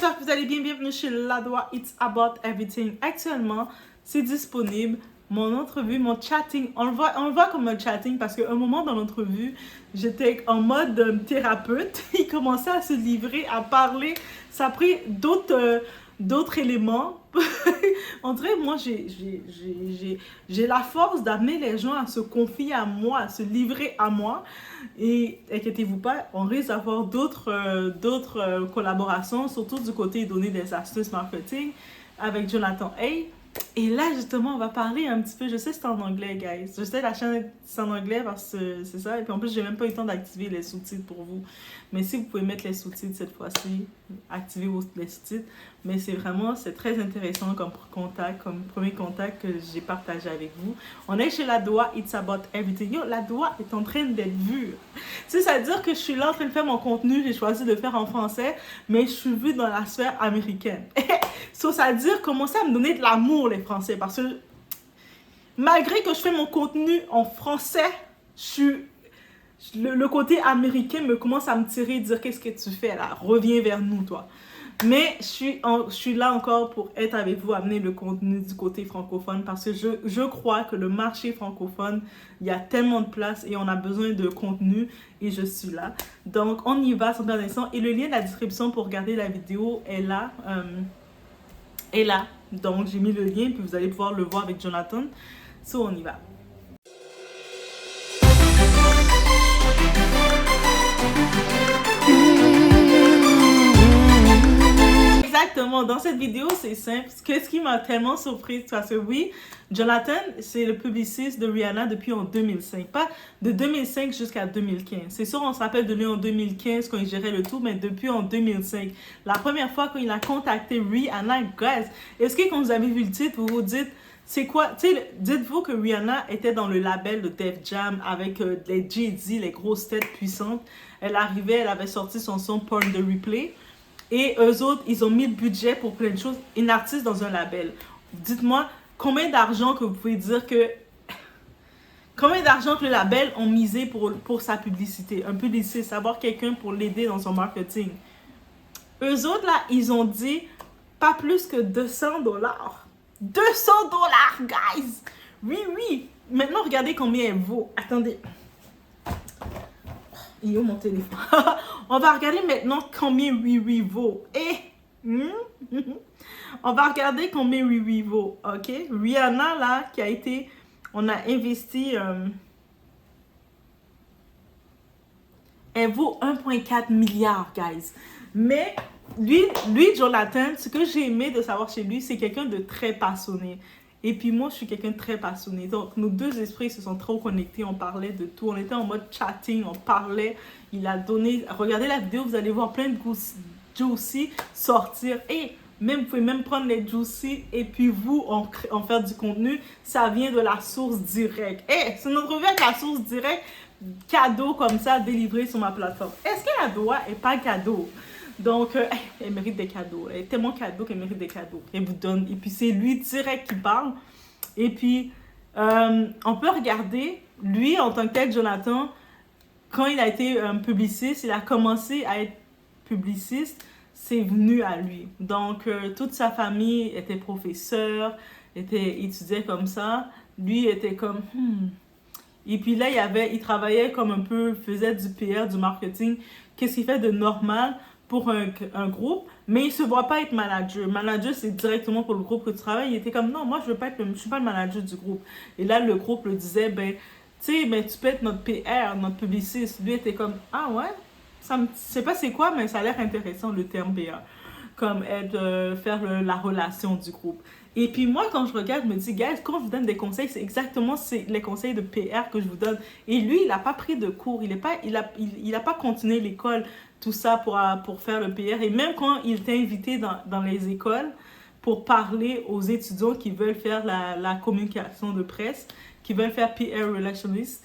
j'espère que vous allez bien. Bienvenue chez Ladoua, It's About Everything. Actuellement, c'est disponible. Mon entrevue, mon chatting, on le voit comme un chatting parce qu'à un moment dans l'entrevue, j'étais en mode thérapeute. Il commençait à se livrer, à parler. Ça a pris d'autres éléments. On dirait, moi, j'ai la force d'amener les gens à se confier à moi, à se livrer à moi. Et inquiétez-vous pas, on risque d'avoir d'autres collaborations, surtout du côté donner des astuces marketing avec Jonathan Hay. Et là, justement, on va parler un petit peu. Je sais que c'est en anglais, guys. Je sais la chaîne c'est en anglais parce que c'est ça. Et puis en plus, j'ai même pas eu le temps d'activer les sous-titres pour vous. Mais si vous pouvez mettre les sous-titres cette fois-ci, activez les sous-titres. Mais c'est très intéressant comme contact, comme premier contact que j'ai partagé avec vous. On est chez Ladoua, It's About Everything. Yo, Ladoua est en train d'être vue. Tu sais, ça veut dire que je suis là en train de faire mon contenu. J'ai choisi de le faire en français, mais je suis vue dans la sphère américaine. So, ça veut dire commencer à me donner de l'amour, les Français. Parce que malgré que je fais mon contenu en français, le côté américain me commence à me tirer, dire qu'est-ce que tu fais là, reviens vers nous toi. Mais je suis là encore pour être avec vous, amener le contenu du côté francophone parce que je crois que le marché francophone, il y a tellement de place et on a besoin de contenu et je suis là. Donc on y va sans perdre d'instant et le lien de la description pour regarder la vidéo est là. Donc j'ai mis le lien puis vous allez pouvoir le voir avec Jonathan. So on y va. Exactement, dans cette vidéo, c'est simple. Qu'est-ce qui m'a tellement surprise? Parce que oui, Jonathan, c'est le publiciste de Rihanna depuis en 2005. Pas de 2005 jusqu'à 2015. C'est sûr, on se rappelle de lui en 2015 quand il gérait le tout, mais depuis en 2005. La première fois qu'il a contacté Rihanna, guys, est-ce que quand vous avez vu le titre, vous vous dites, c'est quoi? Tu sais, dites-vous que Rihanna était dans le label de Def Jam avec les Jay-Z, les grosses têtes puissantes. Elle arrivait, elle avait sorti son son Porn the Replay. Et eux autres, ils ont mis le budget pour plein de choses. Une artiste dans un label. Dites-moi, combien d'argent que vous pouvez dire que... Combien d'argent que le label ont misé pour sa publicité? Un publiciste, savoir quelqu'un pour l'aider dans son marketing. Eux autres, là, ils ont dit pas plus que 200 dollars. 200 dollars, guys! Oui, oui. Maintenant, regardez combien elle vaut. Attendez. Il est où mon téléphone? On va regarder maintenant combien Riri vaut. On va regarder combien Riri vaut. Ok? Rihanna, là, qui a été... On a investi... elle vaut 1,4 milliard, guys. Mais lui, Jonathan, ce que j'ai aimé de savoir chez lui, c'est quelqu'un de très passionné. Et puis moi, je suis quelqu'un de très passionné. Donc, nos deux esprits se sont trop connectés. On parlait de tout. On était en mode chatting. On parlait. Il a donné... Regardez la vidéo, vous allez voir plein de juicy sortir. Et même, vous pouvez même prendre les juicy et puis vous, en faire du contenu. Ça vient de la source directe. C'est notre revue avec la source directe. Cadeau comme ça, délivré sur ma plateforme. Est-ce que la doigt est pas cadeau? Donc, elle mérite des cadeaux. Elle est tellement cadeau qu'elle mérite des cadeaux. Elle vous donne. Et puis, c'est lui direct qui parle. Et puis, on peut regarder, lui, en tant que tel, Jonathan, quand il a été publiciste, il a commencé à être publiciste, c'est venu à lui. Donc, toute sa famille était professeur, étudiait comme ça. Lui était comme... Et puis là, il travaillait comme un peu, faisait du PR, du marketing. Qu'est-ce qu'il fait de normal pour un groupe, mais il ne se voit pas être manager. Manager, c'est directement pour le groupe que tu travailles. Il était comme, non, moi, je ne suis pas le manager du groupe. Et là, le groupe le disait, ben, tu sais, ben, tu peux être notre PR, notre publiciste. Lui était comme, ah ouais, je ne sais pas c'est quoi, mais ça a l'air intéressant, le terme PR. Comme faire la relation du groupe. Et puis moi, quand je regarde, je me dis, guys, quand je vous donne des conseils, c'est exactement les conseils de PR que je vous donne. Et lui, il n'a pas pris de cours, il a pas continué l'école, tout ça pour faire le PR. Et même quand il était invité dans les écoles pour parler aux étudiants qui veulent faire la communication de presse, qui veulent faire PR relationist,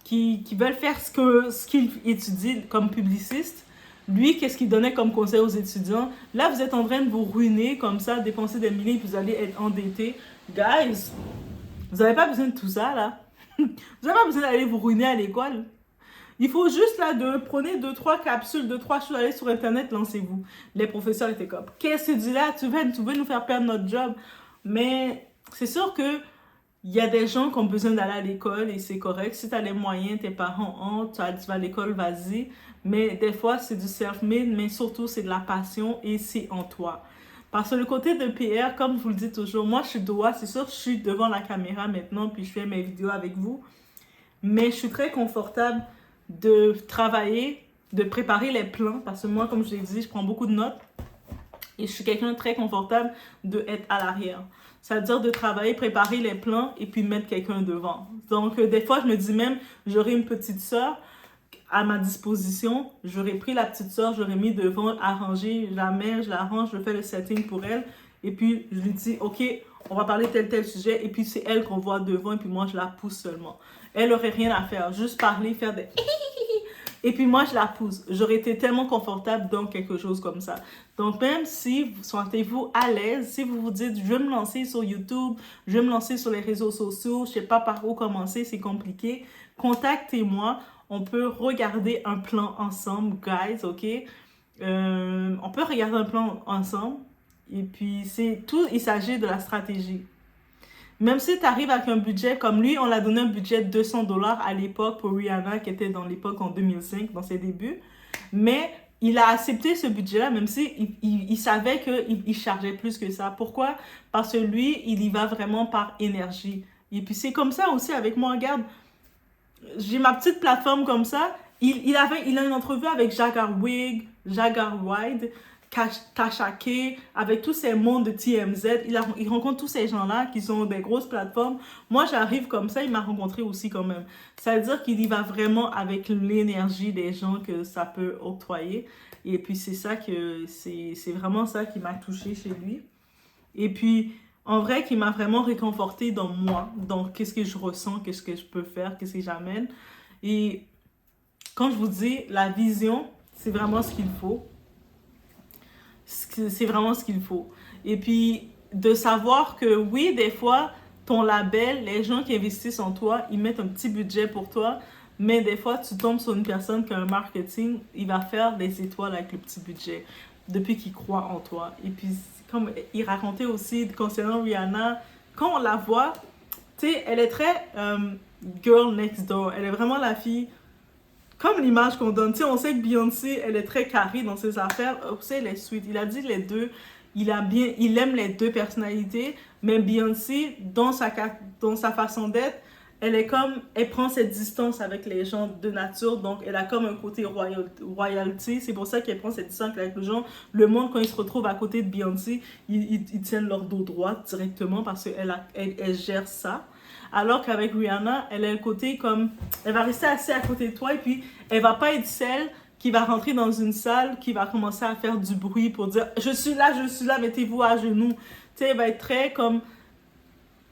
qui veulent faire ce qu'ils étudient comme publiciste, lui, qu'est-ce qu'il donnait comme conseil aux étudiants? Là, vous êtes en train de vous ruiner comme ça, dépenser des milliers, puis vous allez être endetté. Guys, vous n'avez pas besoin de tout ça, là. Vous n'avez pas besoin d'aller vous ruiner à l'école. Il faut juste là prenez 2-3 capsules, 2-3 choses, allez sur internet, lancez-vous. Les professeurs étaient comme, qu'est-ce que tu dis là? Tu veux nous faire perdre notre job? Mais c'est sûr que il y a des gens qui ont besoin d'aller à l'école et c'est correct. Si tu as les moyens, tes parents ont, tu vas à l'école, vas-y. Mais des fois, c'est du self-made, mais surtout, c'est de la passion et c'est en toi. Parce que le côté de PR, comme je vous le dis toujours, moi, je suis Doa, c'est sûr, je suis devant la caméra maintenant, puis je fais mes vidéos avec vous. Mais je suis très confortable de travailler, de préparer les plans, parce que moi, comme je l'ai dit, je prends beaucoup de notes. Et je suis quelqu'un de très confortable d'être à l'arrière. C'est-à-dire de travailler, préparer les plans et puis mettre quelqu'un devant. Donc, des fois, je me dis même, j'aurais une petite sœur à ma disposition. J'aurais pris la petite sœur, j'aurais mis devant, arrangé, je la mets, je l'arrange, je fais le setting pour elle. Et puis, je lui dis, OK, on va parler tel sujet. Et puis, c'est elle qu'on voit devant et puis moi, je la pousse seulement. Elle n'aurait rien à faire, juste parler, faire des... Et puis moi, je la pousse. J'aurais été tellement confortable dans quelque chose comme ça. Donc, même si vous sentez-vous à l'aise, si vous vous dites, je vais me lancer sur YouTube, je vais me lancer sur les réseaux sociaux, je ne sais pas par où commencer, c'est compliqué, contactez-moi. On peut regarder un plan ensemble, guys, OK? On peut regarder un plan ensemble. Et puis, c'est tout, il s'agit de la stratégie. Même si tu arrives avec un budget, comme lui, on l'a donné un budget de $200 à l'époque pour Rihanna, qui était dans l'époque en 2005, dans ses débuts. Mais il a accepté ce budget-là, même si il savait qu'il chargeait plus que ça. Pourquoi? Parce que lui, il y va vraiment par énergie. Et puis c'est comme ça aussi avec moi. Regarde, j'ai ma petite plateforme comme ça. Il a une entrevue avec Jaguar Wig, Jaguar Wide, Tasha K, avec tous ces mondes de TMZ. Il rencontre tous ces gens-là qui ont des grosses plateformes. Moi, j'arrive comme ça, il m'a rencontré aussi quand même. Ça veut dire qu'il y va vraiment avec l'énergie des gens que ça peut octroyer. Et puis, c'est ça que c'est vraiment ça qui m'a touchée chez lui. Et puis, en vrai, qui m'a vraiment réconfortée dans moi. Donc, qu'est-ce que je ressens, qu'est-ce que je peux faire, qu'est-ce que j'amène. Et quand je vous dis, la vision, c'est vraiment ce qu'il faut. C'est vraiment ce qu'il faut. Et puis, de savoir que oui, des fois, ton label, les gens qui investissent en toi, ils mettent un petit budget pour toi, mais des fois, tu tombes sur une personne qui a un marketing, il va faire des étoiles avec le petit budget, depuis qu'il croit en toi. Et puis, comme il racontait aussi concernant Rihanna, quand on la voit, tu sais, elle est très girl next door. Elle est vraiment la fille comme l'image qu'on donne. Tu sais, on sait que Beyoncé, elle est très carrée dans ses affaires. Tu sais, elle est sweet. Il a dit les deux. Il aime les deux personnalités. Mais Beyoncé, dans sa façon d'être, elle prend cette distance avec les gens de nature. Donc, elle a comme un côté royalty. C'est pour ça qu'elle prend cette distance avec les gens. Le monde, quand ils se retrouvent à côté de Beyoncé, ils tiennent leur dos droit directement parce qu'elle gère ça. Alors qu'avec Rihanna, elle a le côté comme... Elle va rester assise à côté de toi et puis elle va pas être celle qui va rentrer dans une salle, qui va commencer à faire du bruit pour dire « Je suis là, mettez-vous à genoux. » Tu sais, elle va être très comme...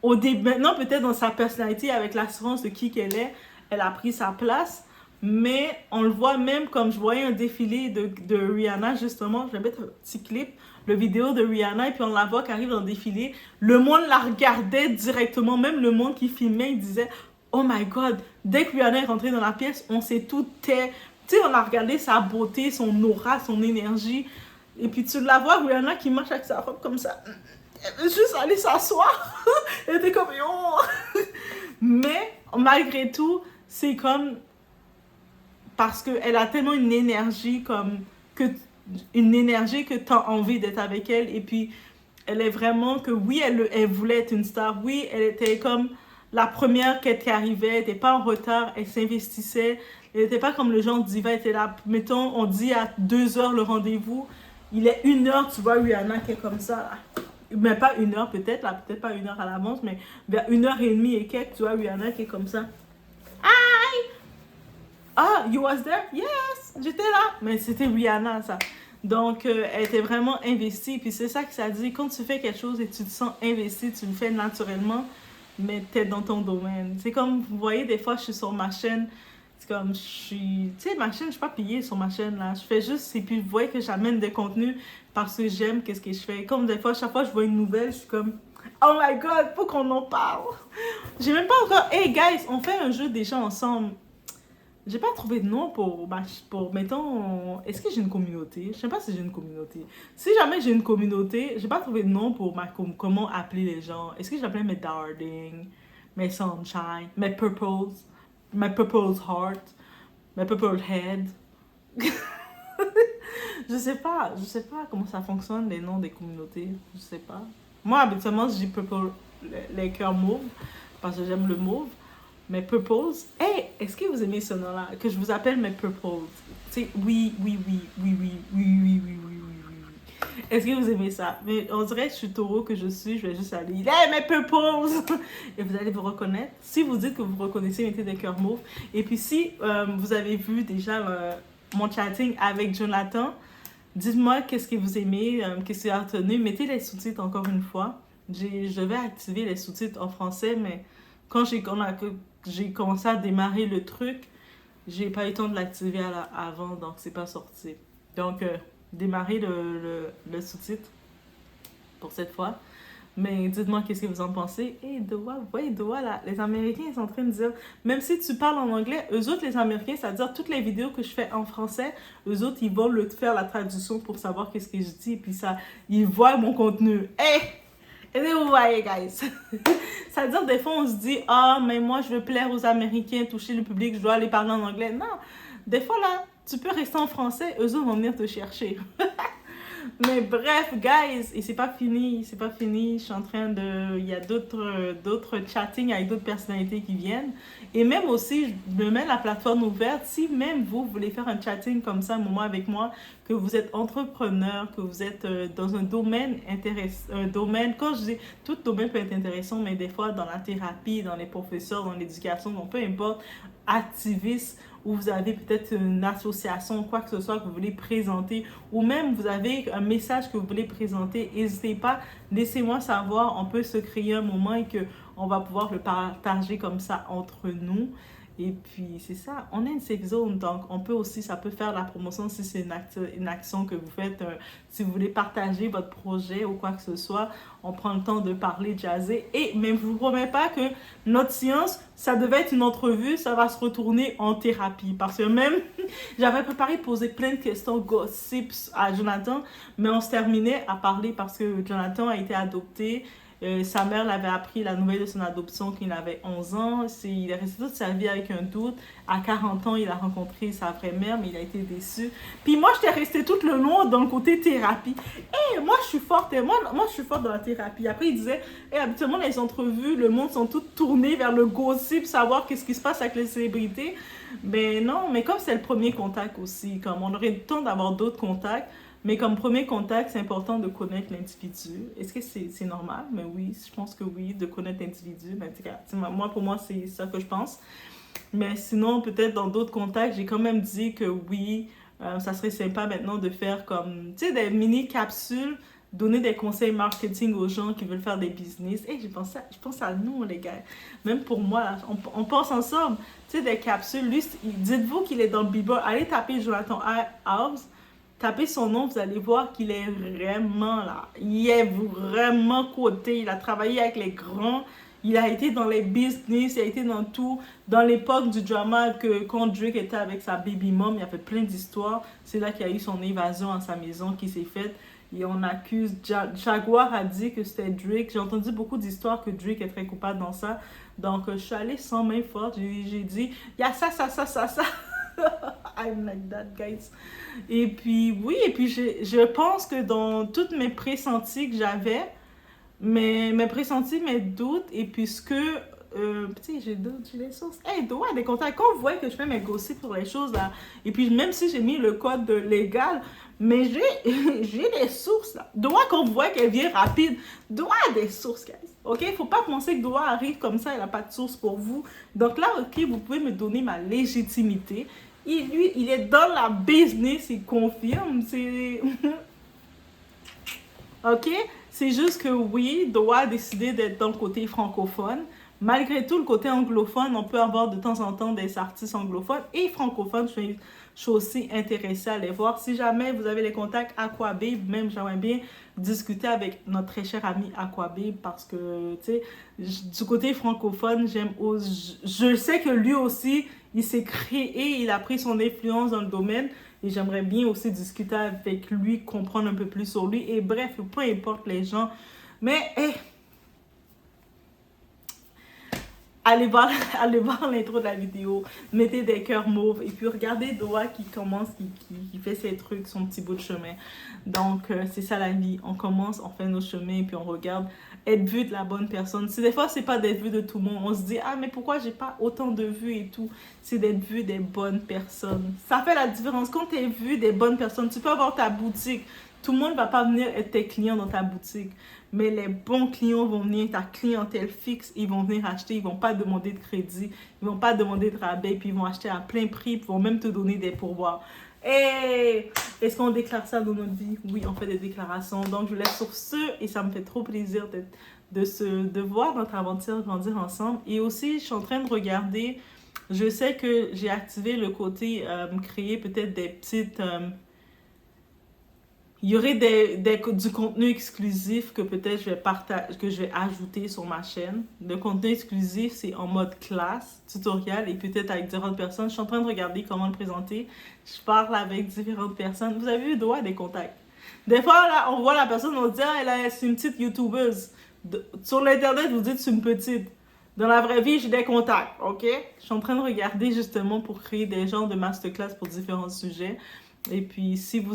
Au début, maintenant, peut-être dans sa personnalité, avec l'assurance de qui qu'elle est, elle a pris sa place. Mais on le voit même comme je voyais un défilé de Rihanna, justement. Je vais mettre un petit clip, le vidéo de Rihanna, et puis on la voit qui arrive dans le défilé. Le monde la regardait directement, même le monde qui filmait, il disait « Oh my God !» Dès que Rihanna est rentrée dans la pièce, on s'est tout tait. Tu sais, on a regardé sa beauté, son aura, son énergie. Et puis tu la vois, Rihanna qui marche avec sa robe comme ça. Elle veut juste aller s'asseoir. Elle était comme oh. Mais malgré tout, c'est comme parce qu'elle a tellement une énergie que tu as envie d'être avec elle. Et puis elle est vraiment que oui, elle voulait être une star. Oui, elle était comme la première qui arrivait. Elle n'était pas en retard. Elle s'investissait. Elle n'était pas comme le genre diva. Elle était là. Mettons, on dit à 2h le rendez-vous. Il est 1h, tu vois Rihanna qui est comme ça là. Mais pas 1h peut-être, là, peut-être pas 1h à l'avance, mais vers 1h30 et quelques, tu vois, Rihanna qui est comme ça. Hi! Ah, you was there? Yes! J'étais là! Mais c'était Rihanna, ça. Donc, elle était vraiment investie. Puis c'est ça que ça dit. Quand tu fais quelque chose et tu te sens investi, tu le fais naturellement, mais t'es dans ton domaine. C'est comme, vous voyez, des fois, je suis sur ma chaîne. C'est comme, tu sais, ma chaîne, je suis pas payée sur ma chaîne, là. Je fais juste, et puis vous voyez que j'amène des contenus parce que j'aime qu'est-ce que je fais. Comme des fois, chaque fois que je vois une nouvelle, je suis comme, oh my God, faut qu'on en parle. J'ai même pas encore, hey guys, on fait un jeu déjà ensemble. J'ai pas trouvé de nom pour mettons, est-ce que j'ai une communauté? Je sais pas si j'ai une communauté. Si jamais j'ai une communauté, j'ai pas trouvé de nom pour comment appeler les gens. Est-ce que j'appelais mes darling, mes sunshine, mes purple's heart, mes purple head? Je sais pas comment ça fonctionne les noms des communautés. Je sais pas. Moi, habituellement, je dis purple, les cœurs mauves, parce que j'aime le mauve. Mes purples. Hey, est-ce que vous aimez ce nom-là? Que je vous appelle mes purples. C'est oui, oui, oui, oui, oui, oui, oui, oui, oui, oui, oui, oui. Est-ce que vous aimez ça? Mais on dirait que je suis taureau que je suis, je vais juste aller. Hey, mes purples! Et vous allez vous reconnaître. Si vous dites que vous reconnaissez, mettez des cœurs mauves. Et puis si vous avez vu déjà mon chatting avec Jonathan, dites-moi qu'est-ce que vous aimez, qu'est-ce que vous avez retenu. Mettez les sous-titres encore une fois. Je vais activer les sous-titres en français, mais quand j'ai commencé à démarrer le truc, j'ai pas eu le temps de l'activer avant, donc c'est pas sorti. Donc, démarrer le sous-titre pour cette fois. Mais dites-moi qu'est-ce que vous en pensez. Et Doha, ouais, Doha, là, les Américains, ils sont en train de dire, même si tu parles en anglais, eux autres, les Américains, c'est-à-dire toutes les vidéos que je fais en français, eux autres, ils vont faire la traduction pour savoir qu'est-ce que je dis, et puis ça, ils voient mon contenu. Hey! Et vous voyez, guys. C'est-à-dire, des fois, on se dit, ah, mais moi, je veux plaire aux Américains, toucher le public, je dois aller parler en anglais. Non, des fois, là, tu peux rester en français, eux autres vont venir te chercher. Mais bref, guys, et c'est pas fini, c'est pas fini. Je suis en train de. Il y a d'autres chatting avec d'autres personnalités qui viennent. Et même aussi, je me mets la plateforme ouverte. Si même vous voulez faire un chatting comme ça, un moment avec moi, que vous êtes entrepreneur, que vous êtes dans un domaine intéressant, un domaine, quand je dis tout domaine peut être intéressant, mais des fois dans la thérapie, dans les professeurs, dans l'éducation, donc peu importe, activiste, ou vous avez peut-être une association, quoi que ce soit que vous voulez présenter, ou même vous avez un message que vous voulez présenter, n'hésitez pas, laissez-moi savoir, on peut se créer un moment et que on va pouvoir le partager comme ça entre nous. Et puis, c'est ça, on est une safe zone, donc on peut aussi, ça peut faire la promotion si c'est une action que vous faites, si vous voulez partager votre projet ou quoi que ce soit, on prend le temps de parler, de jaser. Et mais je vous promets pas que notre séance, ça devait être une entrevue, ça va se retourner en thérapie. Parce que même, j'avais préparé poser plein de questions gossips à Jonathan, mais on se terminait à parler parce que Jonathan a été adopté. Sa mère l'avait appris la nouvelle de son adoption quand il avait 11 ans. Il est resté toute sa vie avec un doute. À 40 ans, il a rencontré sa vraie mère, mais il a été déçu. Puis moi, j'étais restée tout le long dans le côté thérapie. Et moi, je suis forte. Moi, je suis forte dans la thérapie. Après, il disait, habituellement, les entrevues, le monde sont toutes tournées vers le gossip, savoir qu'est-ce qui se passe avec les célébrités. Ben non, mais comme c'est le premier contact aussi, comme on aurait le temps d'avoir d'autres contacts, mais comme premier contact, c'est important de connaître l'individu. Est-ce que c'est normal? Mais oui, je pense que oui, de connaître l'individu. Ben, moi, pour moi, c'est ça que je pense. Mais sinon, peut-être dans d'autres contacts, j'ai quand même dit que oui, ça serait sympa maintenant de faire comme, tu sais, des mini-capsules, donner des conseils marketing aux gens qui veulent faire des business. Et je pense à nous, les gars. Même pour moi, là, on pense ensemble. Tu sais, des capsules. Lui, dites-vous qu'il est dans le Billboard. Allez taper Jonathan House. Tapez son nom, vous allez voir qu'il est vraiment là. Il est vraiment coté. Il a travaillé avec les grands. Il a été dans les business, il a été dans tout. Dans l'époque du drama, quand Drake était avec sa baby mom, il y avait plein d'histoires. C'est là qu'il y a eu son évasion à sa maison qui s'est faite. Et on accuse, Jaguar a dit que c'était Drake. J'ai entendu beaucoup d'histoires que Drake est très coupable dans ça. Donc, je suis allée sans main forte. J'ai dit, il y a ça, ça, ça, ça, ça. I'm like that, guys. Et puis, oui, et puis je pense que dans toutes mes pressentis que j'avais, mes pressentis, mes doutes, et puis ce que. Tu sais, j'ai des sources. Hey, doit des contacts. Quand vous voyez que je fais mes gossips sur les choses là, et puis même si j'ai mis le code légal, mais j'ai des sources là. Doit qu'on voit qu'elle vient rapide. Doit des sources, guys. Ok? Faut pas penser que Doit arrive comme ça, elle n'a pas de source pour vous. Donc là, ok, vous pouvez me donner ma légitimité. Lui, il est dans la business, il confirme. C'est. Ok? C'est juste que oui, Doha a décidé d'être dans le côté francophone. Malgré tout, le côté anglophone, on peut avoir de temps en temps des artistes anglophones et francophones. Je suis aussi intéressée à les voir. Si jamais vous avez les contacts Aquababe, même j'aimerais bien discuter avec notre très cher ami Aquababe parce que, tu sais, du côté francophone, je sais que lui aussi, il s'est créé, il a pris son influence dans le domaine. Et j'aimerais bien aussi discuter avec lui, comprendre un peu plus sur lui. Et bref, peu importe les gens. Mais, allez voir, allez voir l'intro de la vidéo, mettez des cœurs mauves et puis regardez Doa qui commence, qui fait ses trucs, son petit bout de chemin. Donc, c'est ça la vie. On commence, on fait nos chemins et puis on regarde être vu de la bonne personne. Si des fois, c'est pas d'être vu de tout le monde. On se dit, ah, mais pourquoi j'ai pas autant de vues et tout? C'est d'être vu des bonnes personnes. Ça fait la différence. Quand tu es vu des bonnes personnes, tu peux avoir ta boutique. Tout le monde va pas venir être tes clients dans ta boutique. Mais les bons clients vont venir, ta clientèle fixe, ils vont venir acheter, ils vont pas demander de crédit, ils vont pas demander de rabais, puis ils vont acheter à plein prix, puis ils vont même te donner des pourboires. Et est-ce qu'on déclare ça dans notre vie? Oui, on fait des déclarations. Donc, je vous laisse sur ce, et ça me fait trop plaisir de voir notre aventure grandir ensemble. Et aussi, je suis en train de regarder, je sais que j'ai activé le côté créer peut-être des petites... il y aurait du contenu exclusif que peut-être je vais partager, que je vais ajouter sur ma chaîne. Le contenu exclusif, c'est en mode classe, tutoriel et peut-être avec différentes personnes. Je suis en train de regarder comment le présenter. Je parle avec différentes personnes. Vous avez vu, Doa des contacts. Des fois, là, on voit la personne, on dit, ah, c'est une petite youtubeuse. Sur l'internet, vous dites, c'est une petite. Dans la vraie vie, j'ai des contacts, ok? Je suis en train de regarder justement pour créer des genres de masterclass pour différents sujets. Et puis, si vous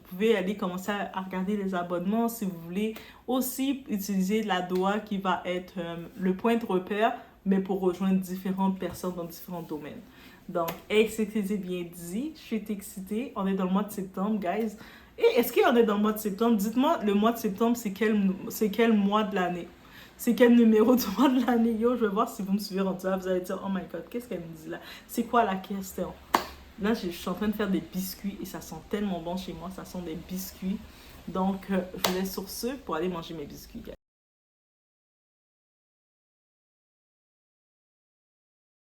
pouvez aller commencer à regarder les abonnements si vous voulez aussi utiliser la Doa qui va être le point de repère, mais pour rejoindre différentes personnes dans différents domaines. Donc, c'était bien dit. Je suis excitée. On est dans le mois de septembre, guys. Et est-ce qu'on est dans le mois de septembre? Dites-moi, le mois de septembre, c'est quel mois de l'année? C'est quel numéro du mois de l'année? Yo, je vais voir si vous me suivez en tout cas. Vous allez dire, oh my God, qu'est-ce qu'elle me dit là? C'est quoi la question? Là, je suis en train de faire des biscuits et ça sent tellement bon chez moi. Ça sent des biscuits. Donc, je vous laisse sur ce pour aller manger mes biscuits.